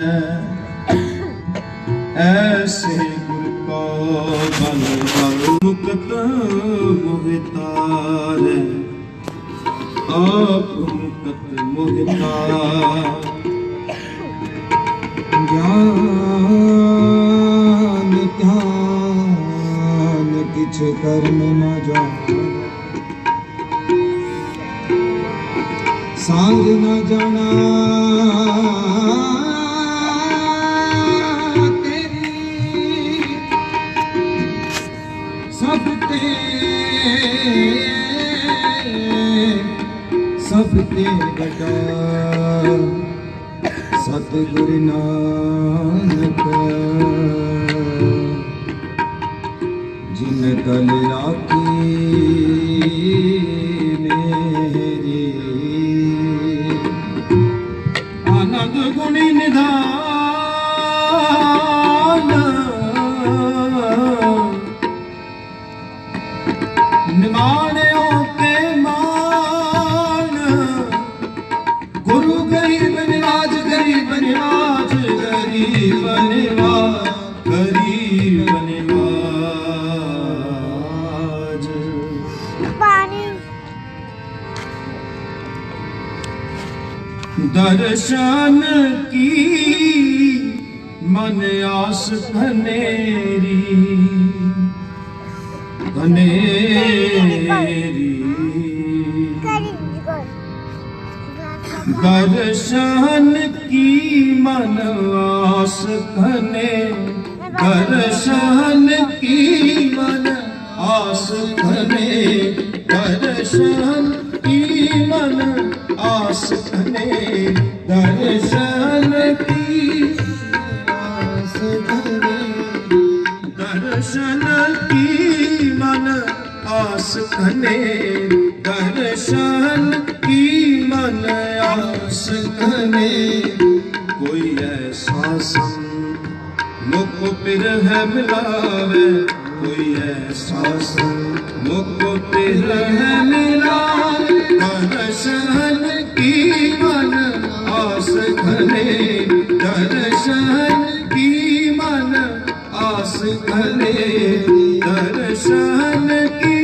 ऐसे गुर को बल बल मुक्त मोहितार आप मुक्त मोहितार ज्ञान ध्यान किछ कर्म न जाना सांग न जाना सबते बड़ा सतगुरु नानक जिन कल राखी मेरी आनंद गुणी निधान निमाणियों के मान गुरु गरीब निवाज गरीब निवाज गरीब निवाज गरीब निवाज दर्शन की मन आस घनेरी घनेरी दर्शन की मन आस घने दर्शन की मन आस घने दर्शन की मन आस घने दर्शन की आस घने दर्शन की मन आस घने दर्शन की मन आस घने कोई ऐसा संग मुख पिर है मिलावे कोई ऐसा संग मुख पिर है मिलावे दर्शन की मन आस घने दर्शन की मन आस घने दर्शन की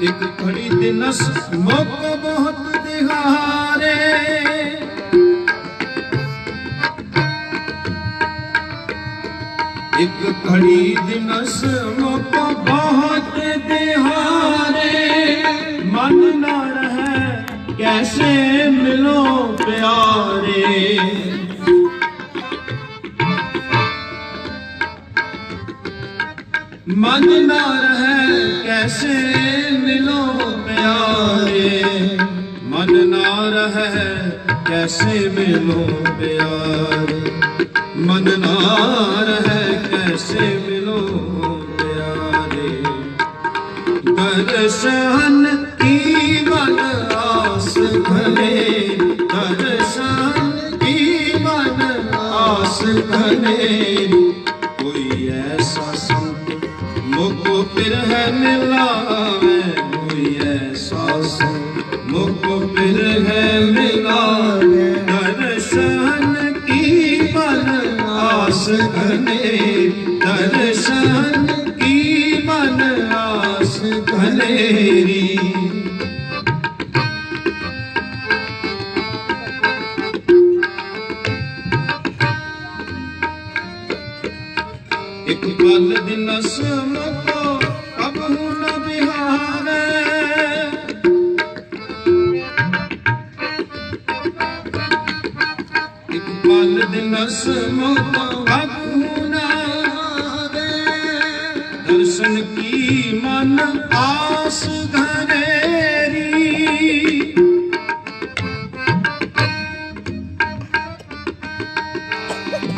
एक खड़ी दिनस मोक बहुत दिहारे एक खड़ी दिनस मोक बहुत दिहारे मन न रहे कैसे मिलो प्यारे मन न रहे कैसे मिलो प्यारे मन न रहे कैसे मिलो प्यारे मन न रहे कैसे मिलो प्यारे दर्शन की मन आस घने दर्शन की मन आस घने कोई ऐसा संत मुख पिर है मिलावे कोई ऐसा संग मुख पिर है मिलावे दर्शन की मन आस घने दर्शन की मन आस घनेरी एक पल दिनस मुको कबहू न बिहारे एक पल दिनस मुको कबहू न बिहारे दर्शन की मन आस घनेरी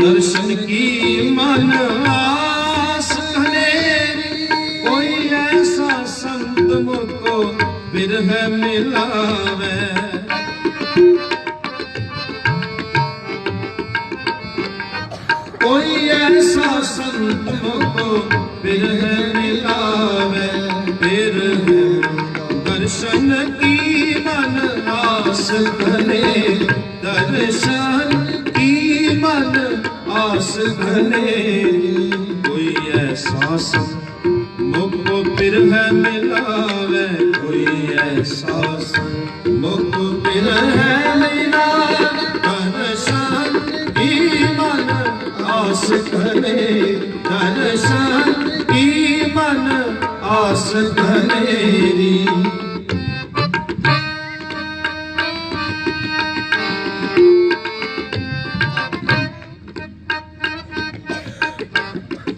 दर्शन की मन आस घनेरी, कोई ऐसा संत मुझको बिरह मिलावे। कोई ऐसा संत मुझको बिरह मिलावे, बिरह दर्शन की मन आस घने, दर्शन की मन आस घने। कोई ऐसा संत मुझको बिरह मिलावे, कोई ऐसा संत मुझको बिरह मिलावे, दर्शन की मन आस घने, दर्शन की मन आस घनेरी।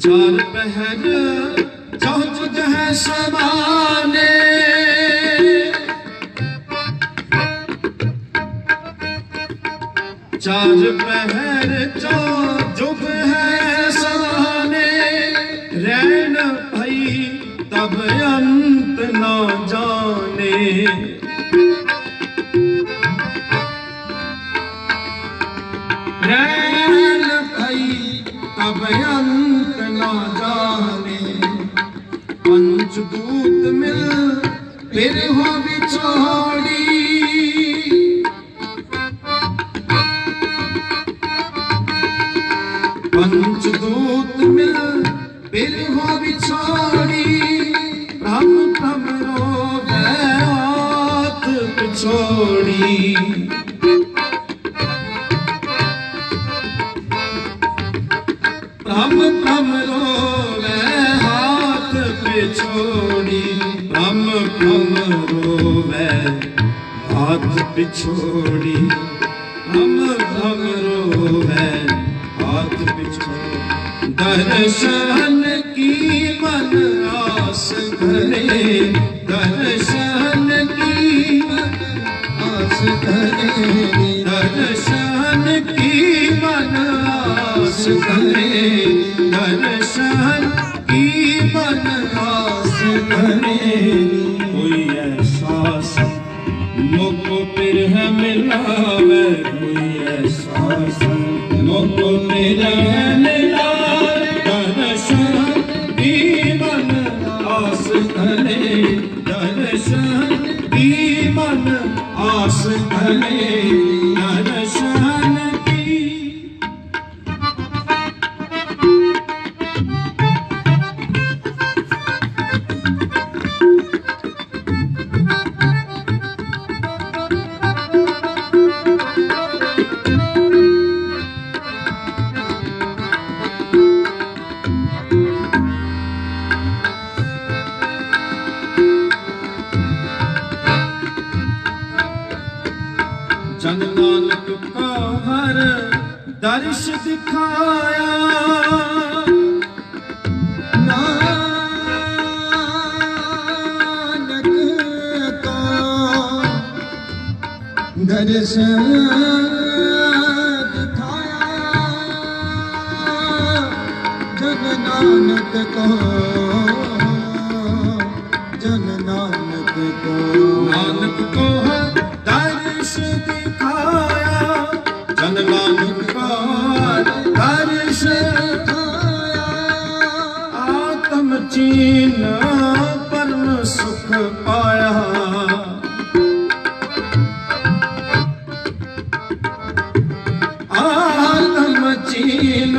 चार पहर चौचुद है समाने, चार पहर चौचुद है समाने, रैन भई तब अंत न जाने। रैन भई तब अंत न जाने, पंचदूत मिल फिर हो बिछोड़ी, पंचदूत मिल फिर हो बिछोड़ी, भ्रम भ्रम रोवे हाथ बिछोड़ी। भ्रम भ्रम रोवे हाथ बिछोड़ी, भ्रम भ्रम रोवे हाथ बिछोड़ी, भ्रम भ्रम रोवे हाथ बिछोड़ी। दर्शन की मन आस घने, दर्शन की मन आस घने, दर्शन की मन आस घने, दर्शन की मन आस घने। कोई ऐसा संत मुझको बिरह मिलावे, कोई ऐसा संत मुझको बिरह मिलावे, दर्शन की मन आस घने, दर्शन की मन आस घने, दर्शन की। जन नानक का हर दर्श दिखाया, नानक का दर्श दिखाया, जन नानक को, जन नानक को, नानक को दर्श दिखाया, जन नानक का दर्श दिखाया। आत्म चीन परम सुख पाया, आत्म चीन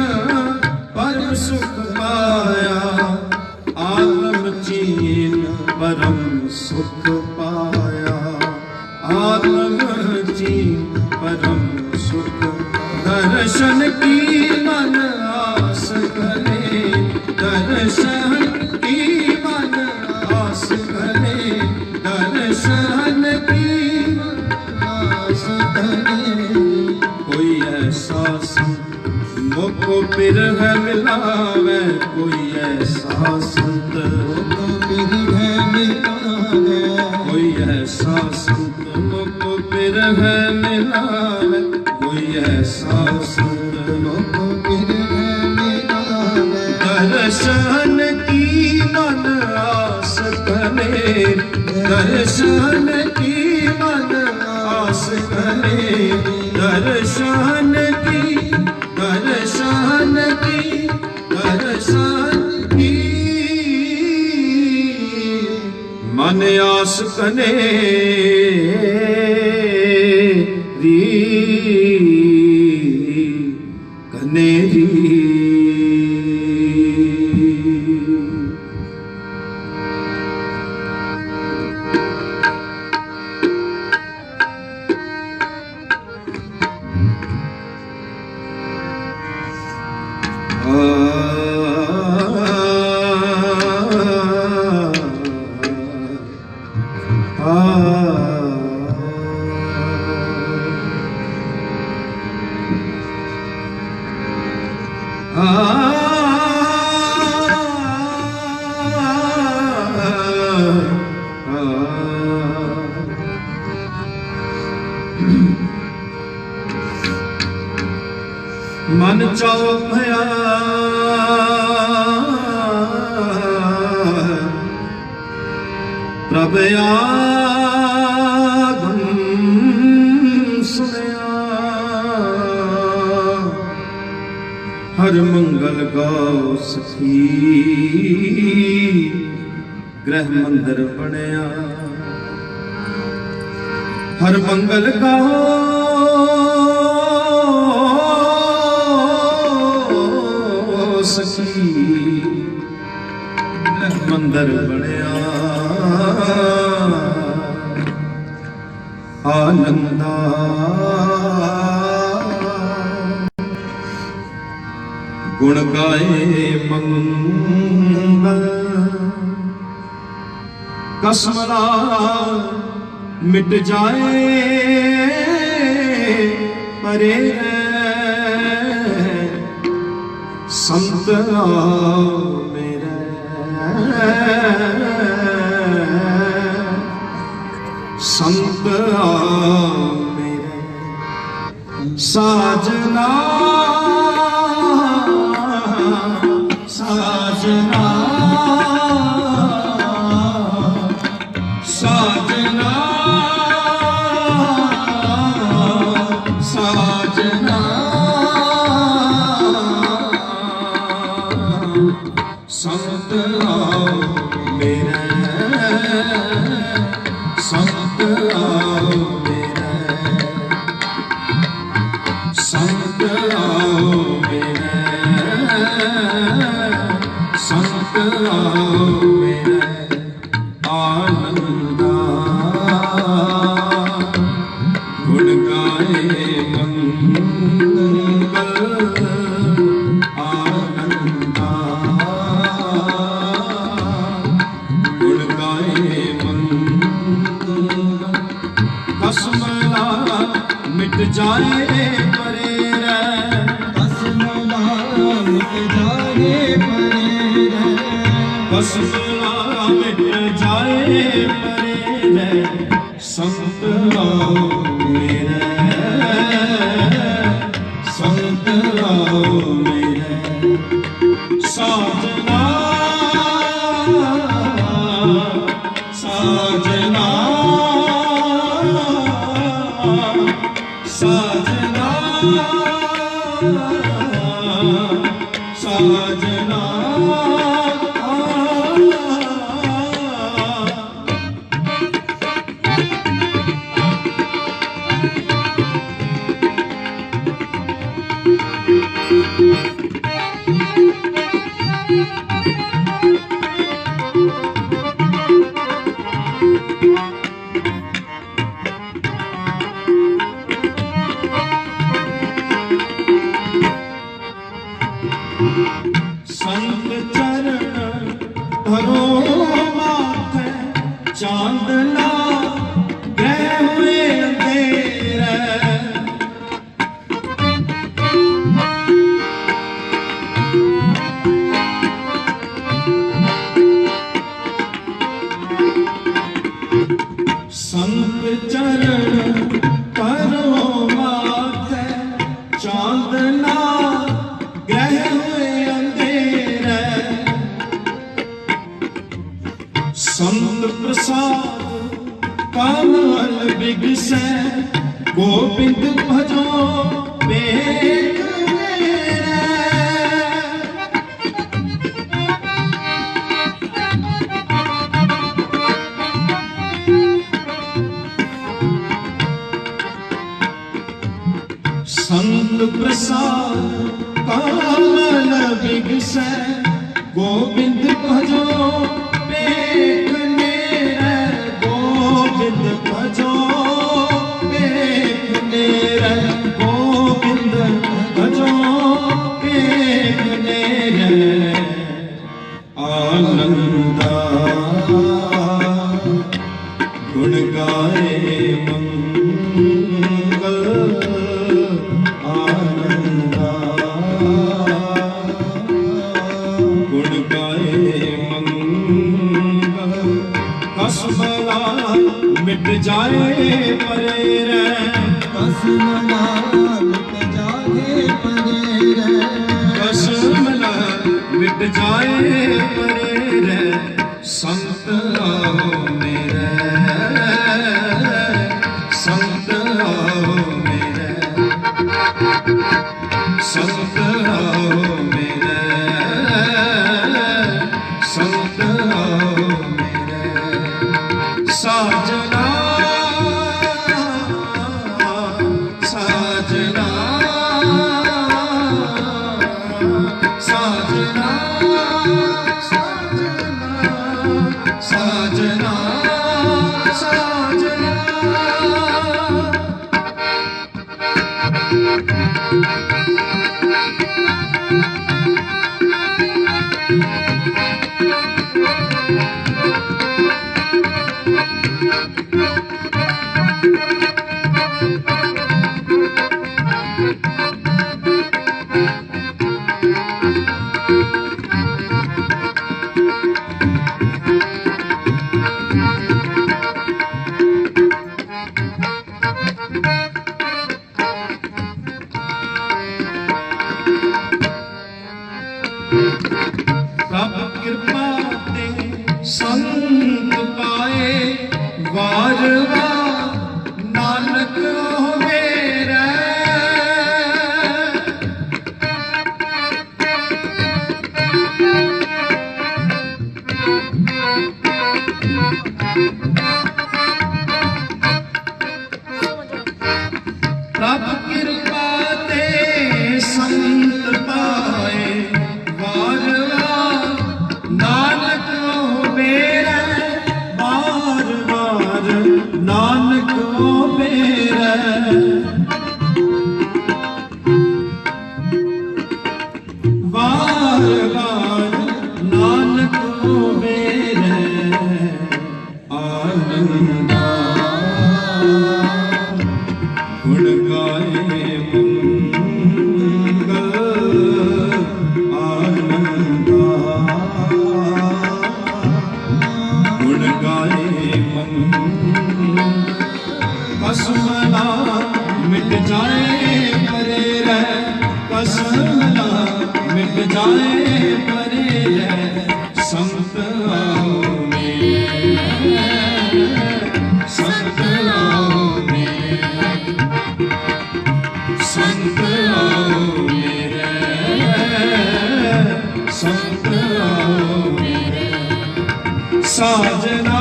परम सुख पाया, आत्म चीन परम सुख पाया, आत्म चीन परम सुख। दर्शन की मन आस घने, दर्शन की मन आस घने, दर्शन की मन आस घने। कोई ऐसा संत मुझको बिरह मिलावे, कोई ऐसा संत मुझको बिरह मिलावे, कोई ऐसा संत मुझको बिरह मिलावे, कोई ऐसा संत मुझको दर्शन की मन आस करे, दर्शन की मन आस करे, दर्शन की, दर्शन की, दर्शन की मन आस करे री कनेरी। मन चाओ भया प्रभ आगम सुनया, हर मंगल गाओ सखी ग्रह मंदिर बनया, हर मंगल गाओ सखी मंदिर बनया, आनंदा गुण गाए मंगल, कसमरा मिट जाए परे संत मेरे, संत मेरे साजना, साजना, साजना, साजना, संत आओ मेरे, संत आओ मेरे, संत आओ मेरे, संत आओ मेरे, आनंदा गुण गाए मंगल, आनंदा गुण गाए मंगल, कसमला मिट जाए परे रे, कसमला मिट जाए परे रे, कसमला मिट जाए परे रे, संत आओ मेरे, संत आओ मेरे, साजना, साजना, साजना, साजना, संत चरण धरो माथे, चांदना ग्रह हुए अंधेरे, संत चरण धरो माथे, चांदना ग्रह हुए अंधेरे, कमल बिगसै गोबिंद भजो बेग मेरा। संत प्रसाद कमल बिगसै गोबिंद भजो बेग मेरा। गोबिंद भजो बेग मेरा। गोबिंद भजो बेग मेरा। आनंदा गुण गाए मंगल। आनंदा गुण गाए मंगल। कसमला मिट जाए परे रे। कसमला मिट जाए परे रे। कसमला मिट जाए परे रे। संत आओ मेरे। संत आओ मेरे। संत आओ मेरे। संत आओ मेरे। साजना साजना साजना साजना साजना। प्रभ कृपा ते संत पाए। वार वार नानक मेरा। प्रभ कृपा ते संत पाए। वार वार नानक मेरा। वार वार नानक मेरा। वार वार नानक मेरा। आनंदा गुण गाए मंगल। आनंदा गुण गाए मंगल। कसमला मिट जाए परे रे। कसमला मिट जाए परे रे। संत आओ मेरे। संत आओ मेरे। संत आओ मेरे। संत आओ मेरे। साजना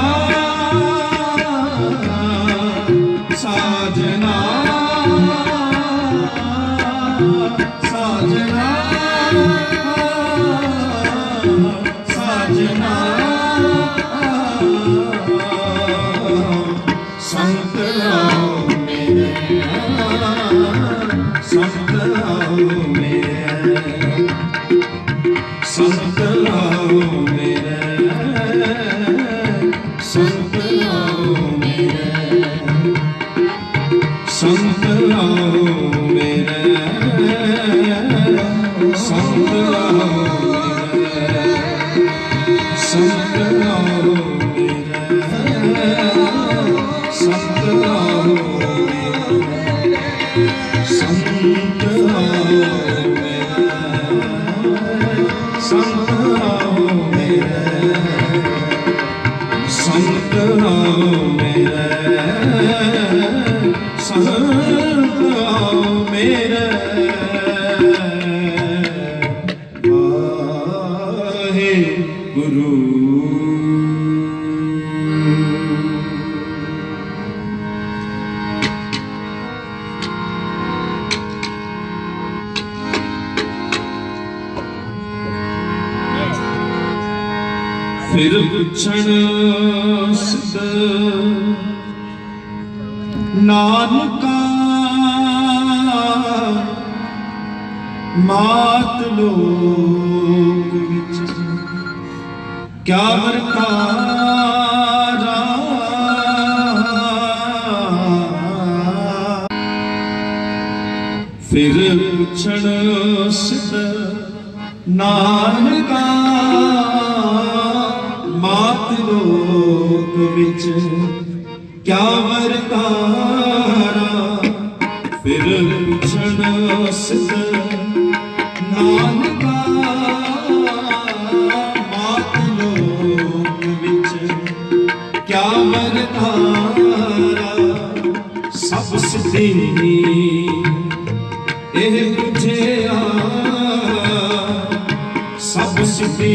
साजना साजना साजना। संत आओ मेरे। संत आओ मेरे। संत आओ मेरे। संत आओ मेरे। संत आओ मेरे। संत आओ मेरे। संत आओ मेरे। संत आओ मेरे। संत आओ मेरे। संत आओ मेरे। संत आओ मेरे। फिर पुछण सिद्ध नानका मात लोक विच क्या वरतारा फिर पुछण सिद्ध नानका मात लोक विच क्या वरतारा फिर पुछण सिद्ध नानका मात लोक विच क्या वरतारा सब सिद्धि ਇਹ ਬੁਝਿਆ ਸਭ ਸਿੱਧੀ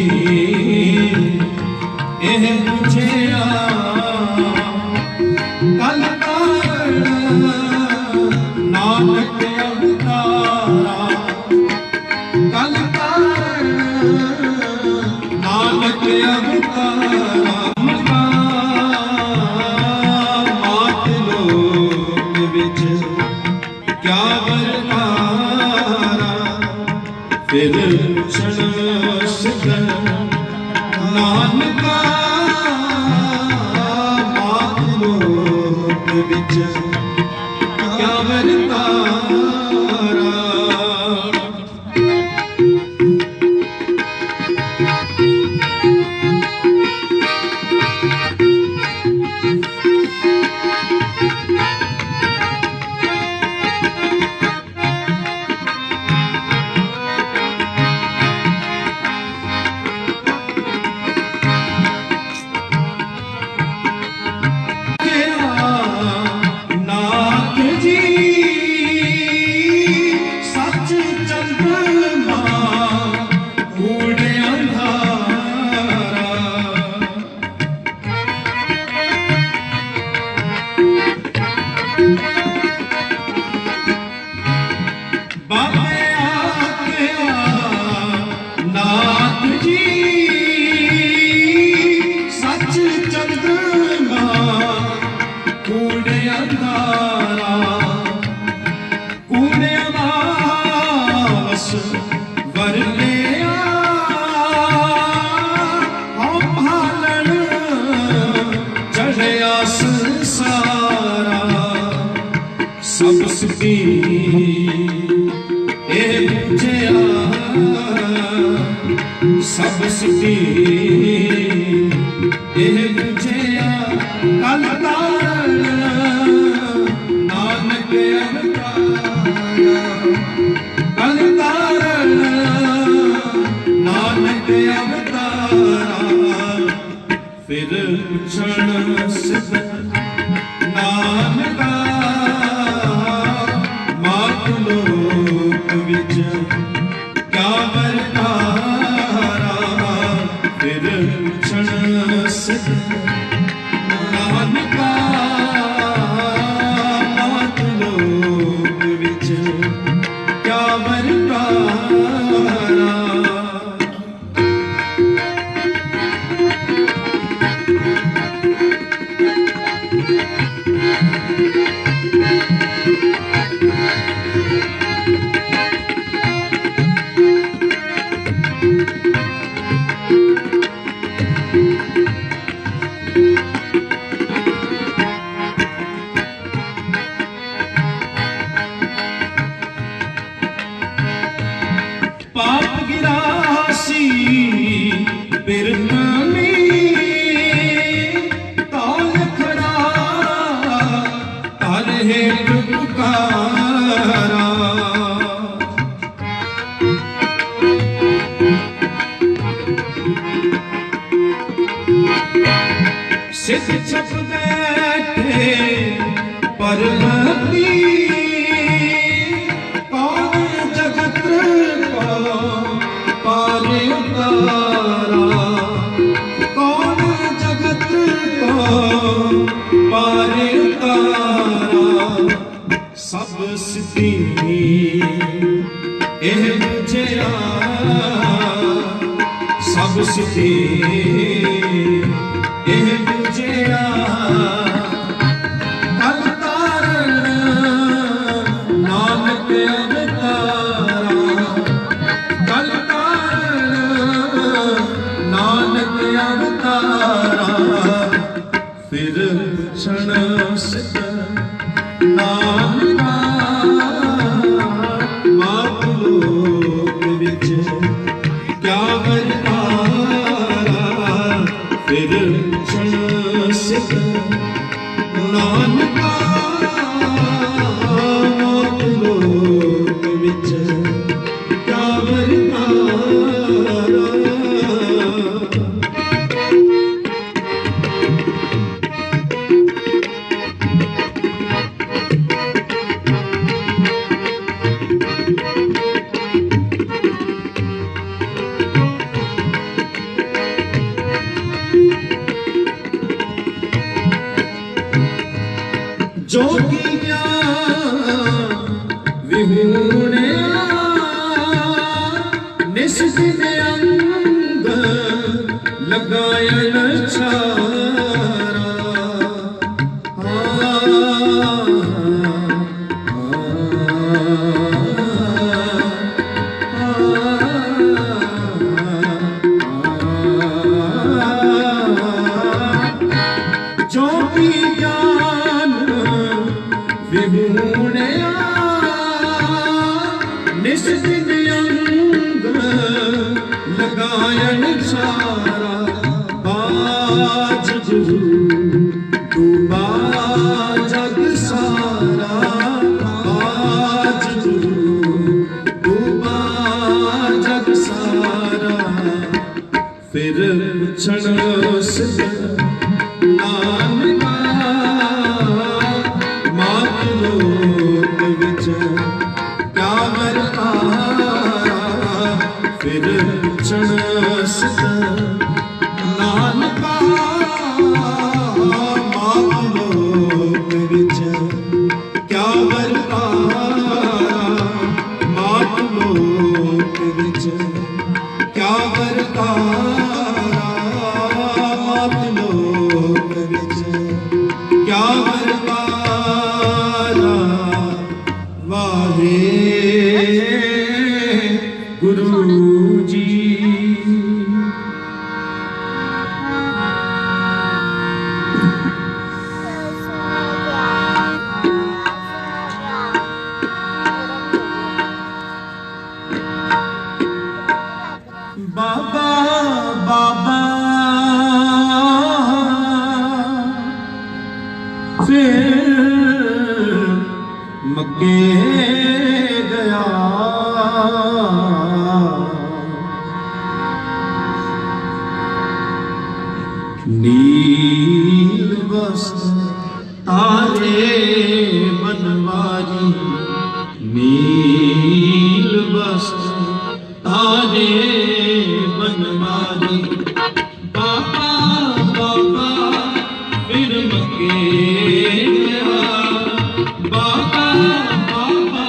ਇਹ ਬੁਝਿਆ ਕਲ ਕਾਰਨ ਨਾਨਕ ਅਵਤਾਰਾ ਕਲ ਕਾਰਨ ਨਾਨਕ ਅਵਤਾਰਾ ਮਾਤ ਲੋਕ ਵਿੱਚ ਕਿਆ ਵਰਤਾਰਾ ਫਿਰ ਪੁਛਣ ਸਿੱਧ ਨਾਨਕਾ ਮਾਤ ਲੋਕ ਵਿੱਚ ਕਿਆ ਵਰਤਾਰਾ ਸਭ ਸਿੱਧੀ ਇਹ ਬੁਝਿਆ ਸਭ ਸਿੱਧੀ ਇਹ ਬੁਝਿਆ ਕਲ ਕਾਰਨ ਨਾਨਕ ਅਵਤਾਰਾ ਕਲ ਕਾਰਨ ਨਾਨਕ ਅਵਤਾਰਾ ਫਿਰ ਪੁਛਣ ਸਿੱਧ ਨਾਨਕਾ ਮਾਤ ਲੋਕ ਵਿੱਚ ਕਿਆ ਵਰਤਾਰਾ ਫਿਰ ਪੁਛਣ ਸਿੱਧ ਨਾਨਕਾ ਮਾਤ ਲੋਕ ਵਿੱਚ ਕਿਆ ਵਰਤਾਰਾ पाप गिरासी बिरत में ताल खड़ा ताल है पुकारा सिद्ध छप बैठे परमती कौन जगत को पारे उतारा सब सिद्धि ਇਹ ਬੁਝਿਆ ਸਭ ਸਿੱਧੀ ਇਹ ਬੁਝਿਆ ਕਲ ਤਾਰਨ ਨਾਨਕ ਅਵਤਾਰਾ ਕਲ ਤਾਰਨ ਨਾਨਕ ਅਵਤਾਰਾ ਫਿਰ ਪੁੱਛਣ ਸਿੱਧ ਨਾਨਕਾ ਮਾਤ ਲੋਕ ਵਿੱਚ ਕਿਆ ਵਰਤਾਰਾ ਫਿਰ ਪੁੱਛਣ ਸਿੱਧ ਨਾਨਕਾ ਮਾਤ ਲੋਕ ਵਿੱਚ ਕਿਆ ਵਰਤਾਰਾ ਜੋਗੀਆਂ ਵਿਹੂਣਿਆ ਨਿਸ ਦਿਨ ਅੰਗ ਲਗਾਇਣ ਛਾਰਾ ਜੋਗੀ ਗਿਆਨ ਵਿਹੂਣਿਆ ਨਿਸ ਦਿਨ ਅੰਗ ਲਗਾਇਣ ਛਾਰਾ ਬਾਜ ਗੁਰੂ ਤੂੰ ਜਗ ਸਾਰਾ ਬਾਜ ਗੁਰੂ ਤੂੰ ਜਗ ਸਾਰਾ ਫਿਰ ਪੁੱਛਣ ਸਿੱਧ ਨਾਨਕਾ ਮਾਤ ਲੋਕ ਵਿੱਚ ਕਿਆ ਵਰਤਾਰਾ ਫਿਰ ਪੁੱਛਣ ਸਿੱਧ ਨਾਨਕਾ ਮਾਤ ਲੋਕ ਵਿੱਚ ਕਿਆ ਵਰਤਾਰਾ ਮਾਤ ਲੋਕ ਵਿੱਚ ਕਿਆ ਵਰਤਾਰਾ ਮਾਤ ਲੋਕ ਵਿੱਚ ਕਿਆ ਵਰਤਾਰਾ ਵਾਹਿਗੁਰੂ ਜੀ ਬਾਬਾ ਬਾਬਾ ਫਿਰ ਮੱਗੇ ਗਿਆ नील वस्त्र तारे बनवारी नील वस्त्र तारे बनवारी बाबा बाबा फिर मके गया बाबा बाबा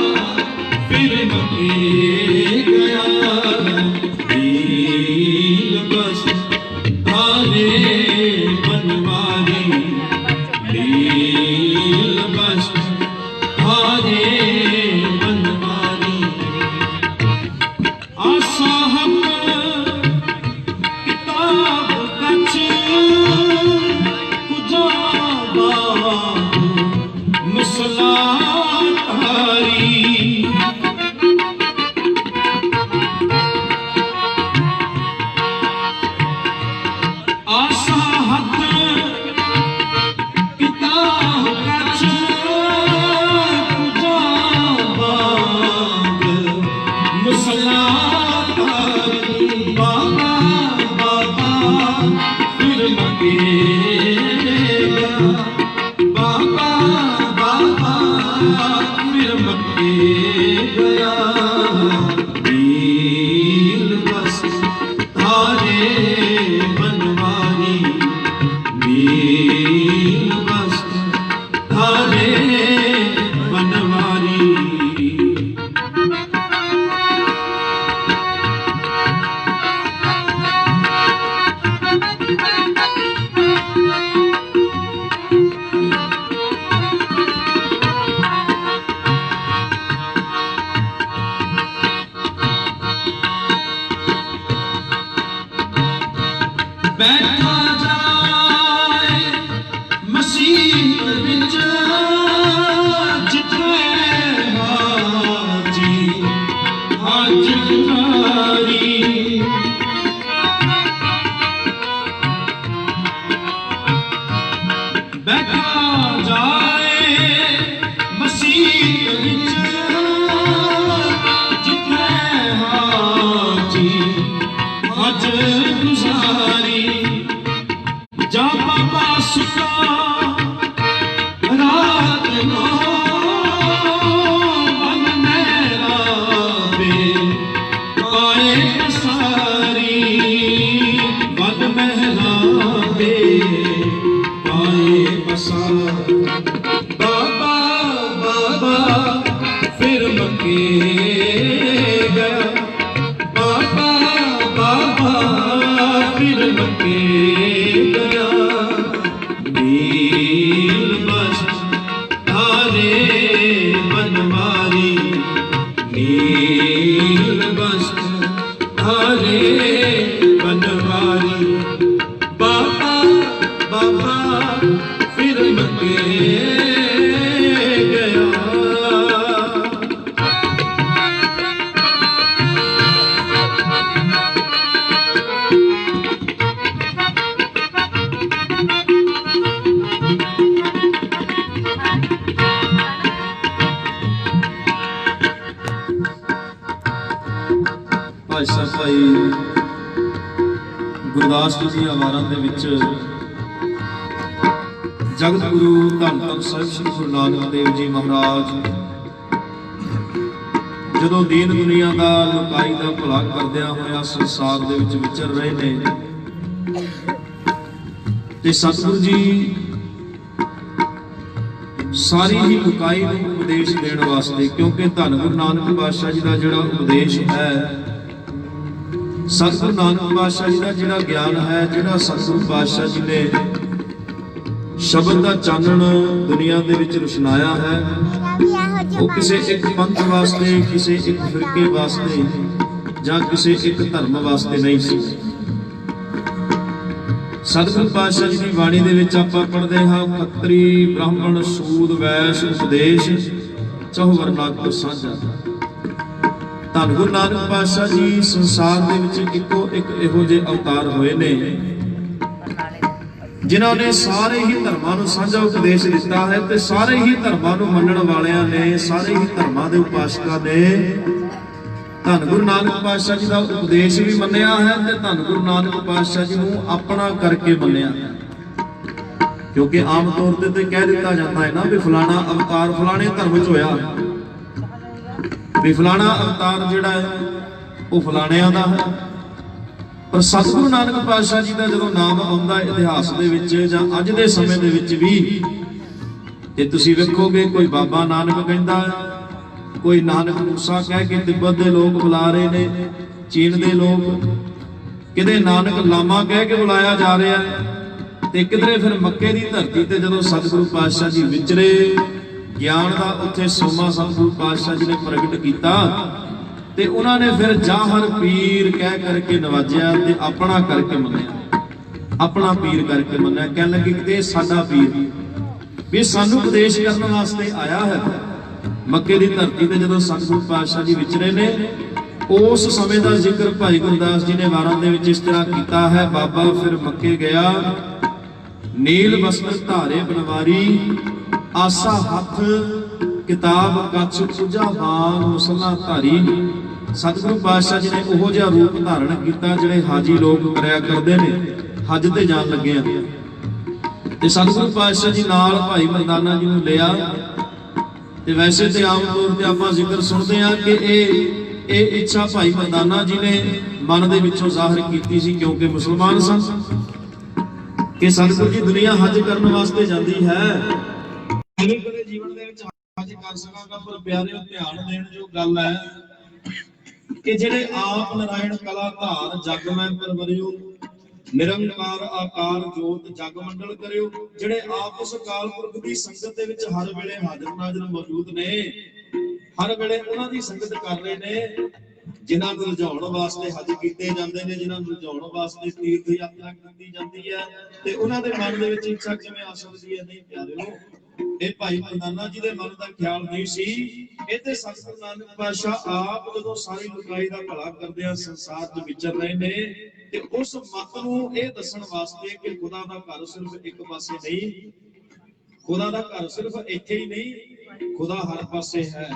फिर मके गया नील वस्त्र तारे बनवारी नील वस्त्र तारे बनवारी आसाहब राज गुजारी जा बाबा सुता रात नो बन मेरा बे पाए सारी बद मेरा बे पाए बसार बाबा बाबा फिर मके गया बाबा बाबा फिर मके गया नील बस धारे बनवारी नील बस धारे बनवारी बाबा बाबा फिर मके गया। भाई साहब भाई गुरदास जी ਦੀਆਂ ਵਾਰਾਂ ਦੇ ਵਿੱਚ ਜਗਤ ਗੁਰੂ ਧੰਨ ਧੰਨ ਸਾਹਿਬ ਸ੍ਰੀ ਗੁਰੂ ਨਾਨਕ ਦੇਵ ਜੀ ਮਹਾਰਾਜ ਜਦੋਂ ਦੀਨ ਦੁਨੀਆ ਦਾ ਲੁਕਾਈ ਦਾ ਭਲਾ ਕਰਦਿਆਂ ਹੋਇਆ ਸੰਸਾਰ ਦੇ ਵਿੱਚ ਵਿਚਰ ਰਹੇ ਨੇ ਤੇ ਸਤਿਗੁਰੂ ਜੀ ਸਾਰੀ ਹੀ ਲੁਕਾਈ ਨੂੰ ਉਪਦੇਸ਼ ਦੇਣ ਵਾਸਤੇ ਕਿਉਂਕਿ ਧੰਨ ਗੁਰੂ ਨਾਨਕ ਪਾਤਸ਼ਾਹ ਜੀ ਦਾ ਜਿਹੜਾ ਉਪਦੇਸ਼ ਹੈ ਸਤਿਗੁਰੂ ਨਾਨਕ ਪਾਤਸ਼ਾਹ ਜੀ ਦਾ ਜਿਹੜਾ ਗਿਆਨ ਹੈ ਜਿਹੜਾ ਸਤਿਗੁਰੂ ਪਾਤਸ਼ਾਹ ਜੀ ਨੇ ਸ਼ਬਦ ਦਾ ਚਾਨਣ ਦੁਨੀਆ ਦੇ ਵਿੱਚ ਰੁਸ਼ਨਾਇਆ ਹੈ ਉਹ ਕਿਸੇ ਇੱਕ ਪੰਥ ਵਾਸਤੇ ਕਿਸੇ ਇੱਕ ਫਿਰਕੇ ਵਾਸਤੇ ਜਾਂ ਕਿਸੇ ਇੱਕ ਧਰਮ ਵਾਸਤੇ ਨਹੀਂ ਸੀ। ਸਤਿਗੁਰੂ ਪਾਤਸ਼ਾਹ ਜੀ ਦੀ ਬਾਣੀ ਦੇ ਵਿੱਚ ਆਪਾਂ ਪੜ੍ਹਦੇ ਹਾਂ ਖੱਤਰੀ ਬ੍ਰਾਹਮਣ ਸੂਦ ਵੈਸ਼ ਉਪਦੇਸ਼ ਚਹੁ ਵਰਨਾ ਕੋ ਸਾਂਝਾ। ਧੰਨ ਗੁਰੂ ਨਾਨਕ ਪਾਤਸ਼ਾਹ ਜੀ ਸੰਸਾਰ ਦੇ ਵਿੱਚ ਇੱਕੋ ਇੱਕ ਇਹੋ ਜਿਹੇ ਅਵਤਾਰ ਹੋਏ ਨੇ ਜਿਨ੍ਹਾਂ ਨੇ ਸਾਰੇ ਹੀ ਧਰਮਾਂ ਨੂੰ ਸਾਂਝਾ ਉਪਦੇਸ਼ ਦਿੱਤਾ ਹੈ ਤੇ ਸਾਰੇ ਹੀ ਧਰਮਾਂ ਨੂੰ ਮੰਨਣ ਵਾਲਿਆਂ ਨੇ ਸਾਰੇ ਹੀ ਧਰਮਾਂ ਦੇ ਉਪਾਸਕਾਂ ਨੇ ਧੰਨ ਗੁਰੂ ਨਾਨਕ ਪਾਤਸ਼ਾਹ ਜੀ ਦਾ ਉਪਦੇਸ਼ ਵੀ ਮੰਨਿਆ ਹੈ ਤੇ ਧੰਨ ਗੁਰੂ ਨਾਨਕ ਪਾਤਸ਼ਾਹ ਜੀ ਨੂੰ ਆਪਣਾ ਕਰਕੇ ਮੰਨਿਆ ਕਿਉਂਕਿ ਆਮ ਤੌਰ ਤੇ ਕਹਿ ਦਿੱਤਾ ਜਾਂਦਾ ਹੈ ਨਾ ਵੀ ਫਲਾਣਾ ਅਵਤਾਰ ਫਲਾਣੇ ਧਰਮ 'ਚ ਹੋਇਆ ਵੀ ਫਲਾਣਾ ਅਵਤਾਰ ਜਿਹੜਾ ਹੈ ਉਹ ਫਲਾਣਿਆਂ ਦਾ ਹੈ ਪਰ ਸਤਿਗੁਰੂ ਨਾਨਕ ਪਾਤਸ਼ਾਹ ਜੀ ਦਾ ਜਦੋਂ ਨਾਮ ਆਉਂਦਾ ਇਤਿਹਾਸ ਦੇ ਵਿੱਚ ਜਾਂ ਅੱਜ ਦੇ ਸਮੇਂ ਦੇ ਵਿੱਚ ਵੀ ਤੇ ਤੁਸੀਂ ਵੇਖੋਗੇ ਕੋਈ ਬਾਬਾ ਨਾਨਕ ਕਹਿੰਦਾ ਕੋਈ ਨਾਨਕ ਮੂਸਾ ਕਹਿ ਕੇ ਤਿੱਬਤ ਦੇ ਲੋਕ ਬੁਲਾ ਰਹੇ ਨੇ ਚੀਨ ਦੇ ਲੋਕ ਕਿਤੇ ਨਾਨਕ ਲਾਮਾ ਕਹਿ ਕੇ ਬੁਲਾਇਆ ਜਾ ਰਿਹਾ ਤੇ ਕਿਧਰੇ ਫਿਰ ਮੱਕੇ ਦੀ ਧਰਤੀ ਤੇ ਜਦੋਂ ਸਤਿਗੁਰੂ ਪਾਤਸ਼ਾਹ ਜੀ ਵਿਚਰੇ ਗਿਆਨ ਦਾ ਉੱਥੇ ਸੋਮਾ ਸਤਿਗੁਰੂ ਪਾਤਸ਼ਾਹ ਜੀ ਨੇ ਪ੍ਰਗਟ ਕੀਤਾ ਤੇ ਉਹਨਾਂ ਨੇ ਫਿਰ ਜਾਹਰ ਪੀਰ ਕਹਿ ਕਰਕੇ ਨਵਾਜਿਆ ਤੇ ਆਪਣਾ ਕਰਕੇ ਮੰਨਿਆ ਆਪਣਾ ਪੀਰ ਕਰਕੇ ਮੰਨਿਆ ਕਹਿਣ ਲੱਗੇ ਕਿ ਇਹ ਸਾਡਾ ਪੀਰ ਵੀ ਸਾਨੂੰ ਉਪਦੇਸ਼ ਕਰਨ ਵਾਸਤੇ ਆਇਆ ਹੈ। ਮੱਕੇ ਦੀ ਧਰਤੀ ਤੇ ਜਦੋਂ ਸਤਿਗੁਰੂ ਪਾਤਸ਼ਾਹ ਜੀ ਵਿਚਰੇ ਨੇ ਉਸ ਸਮੇਂ ਦਾ ਜ਼ਿਕਰ ਭਾਈ ਗੁਰਦਾਸ ਜੀ ਨੇ ਵਾਰਾਂ ਦੇ ਵਿੱਚ ਇਸ ਤਰ੍ਹਾਂ ਕੀਤਾ ਹੈ ਬਾਬਾ ਫਿਰ ਮੱਕੇ ਗਿਆ ਨੀਲ ਵਸਤਰ ਧਾਰੇ ਬਨਵਾਰੀ ਆਸਾ ਹੱਥ ਕਿਤਾਬ ਕੱਛ ਪੂਜਾ ਵਾਂਗ ਮੁਸਲਾ ਧਾਰੀ। ਸਤਿਗੁਰੂ ਪਾਤਸ਼ਾਹ ਜੀ ਨੇ ਉਹੋ ਜਿਹਾ ਰੂਪ ਧਾਰਨ ਕੀਤਾ ਜਿਹੜੇ ਹਾਜੀ ਲੋਕ ਕਰਿਆ ਕਰਦੇ ਨੇ ਹੱਜ ਤੇ ਜਾਣ ਲੱਗੇ ਆ ਤੇ ਸਤਿਗੁਰੂ ਪਾਤਸ਼ਾਹ ਜੀ ਨਾਲ ਭਾਈ ਮਰਦਾਨਾ ਜੀ ਨੂੰ ਲਿਆ ਤੇ ਵੈਸੇ ਤੇ ਆਮ ਤੌਰ ਤੇ ਆਪਾਂ ਜ਼ਿਕਰ ਸੁਣਦੇ ਆ ਕਿ ਇਹ ਇੱਛਾ ਭਾਈ ਮਰਦਾਨਾ ਜੀ ਨੇ ਮਨ ਦੇ ਵਿੱਚੋਂ ਜ਼ਾਹਿਰ ਕੀਤੀ ਸੀ ਕਿਉਂਕਿ ਮੁਸਲਮਾਨ ਸਨ ਕਿ ਸਤਿਗੁਰੂ ਜੀ ਦੁਨੀਆ ਹੱਜ ਕਰਨ ਵਾਸਤੇ ਜਾਂਦੀ ਹੈ ਕਦੇ ਜੀਵਨ ਦੇ ਵਿੱਚ ਹੱਜ ਕਰ ਸਕਾਂਗਾ ਪਰ ਪਿਆਰਿਓ ਧਿਆਨ ਦੇਣ ਜੋ ਗੱਲ ਹੈ ਕਿ ਜਿਹੜੇ ਆਪ ਨਾਰਾਇਣ ਕਲਾ ਧਾਰ ਜਗ ਮੈਂ ਪਰਵਰਿਓ ਨਿਰੰਕਾਰ ਆਕਾਰ ਜੋਤ ਜਗ ਮੰਡਲ ਕਰਿਓ ਜਿਹੜੇ ਆਪ ਉਸ ਅਕਾਲ ਪੁਰਖ ਦੀ ਸੰਗਤ ਦੇ ਵਿੱਚ ਹਰ ਵੇਲੇ ਹਾਜ਼ਰ ਨਾਜ਼ਰ ਮੌਜੂਦ ਨੇ ਹਰ ਵੇਲੇ ਉਹਨਾਂ ਦੀ ਸੰਗਤ ਕਰ ਰਹੇ ਨੇ ਜਿਨ੍ਹਾਂ ਨੂੰ ਰਜਾਉਣ ਵਾਸਤੇ ਹੱਜ ਕੀਤੇ ਜਾਂਦੇ ਨੇ ਜਿਨ੍ਹਾਂ ਨੂੰ ਰਜਾਉਣ ਵਾਸਤੇ ਤੀਰਥ ਯਾਤਰਾ ਕੀਤੀ ਜਾਂਦੀ ਹੈ ਤੇ ਉਹਨਾਂ ਦੇ ਮਨ ਦੇ ਵਿੱਚ ਇੱਛਾ ਕਿਵੇਂ ਆ ਸਕਦੀ ਹੈ ਨਹੀਂ ਪਿਆਰਿਓ ਇਹ ਭਾਈ ਮਰਦਾਨਾ ਜੀ ਦੇ ਮਨ ਦਾ ਖਿਆਲ ਨਹੀਂ ਸੀ ਇਹ ਤੇ ਸਤਿਗੁਰੂ ਨਾਨਕ ਪਾਤਸ਼ਾਹ ਆਪ ਜਦੋਂ ਸਾਰੀ ਲੁਕਾਈ ਦਾ ਭਲਾ ਕਰਦੇ ਆ ਸੰਸਾਰ 'ਚ ਵਿਚਰ ਰਹੇ ਨੇ ਤੇ ਉਸ ਮਤ ਨੂੰ ਇਹ ਦੱਸਣ ਵਾਸਤੇ ਕਿ ਖੁਦਾ ਦਾ ਘਰ ਸਿਰਫ ਇੱਕ ਪਾਸੇ ਨਹੀਂ ਖੁਦਾ ਦਾ ਘਰ ਸਿਰਫ ਇੱਥੇ ਹੀ ਨਹੀਂ ਖੁਦਾ ਹਰ ਪਾਸੇ ਹੈ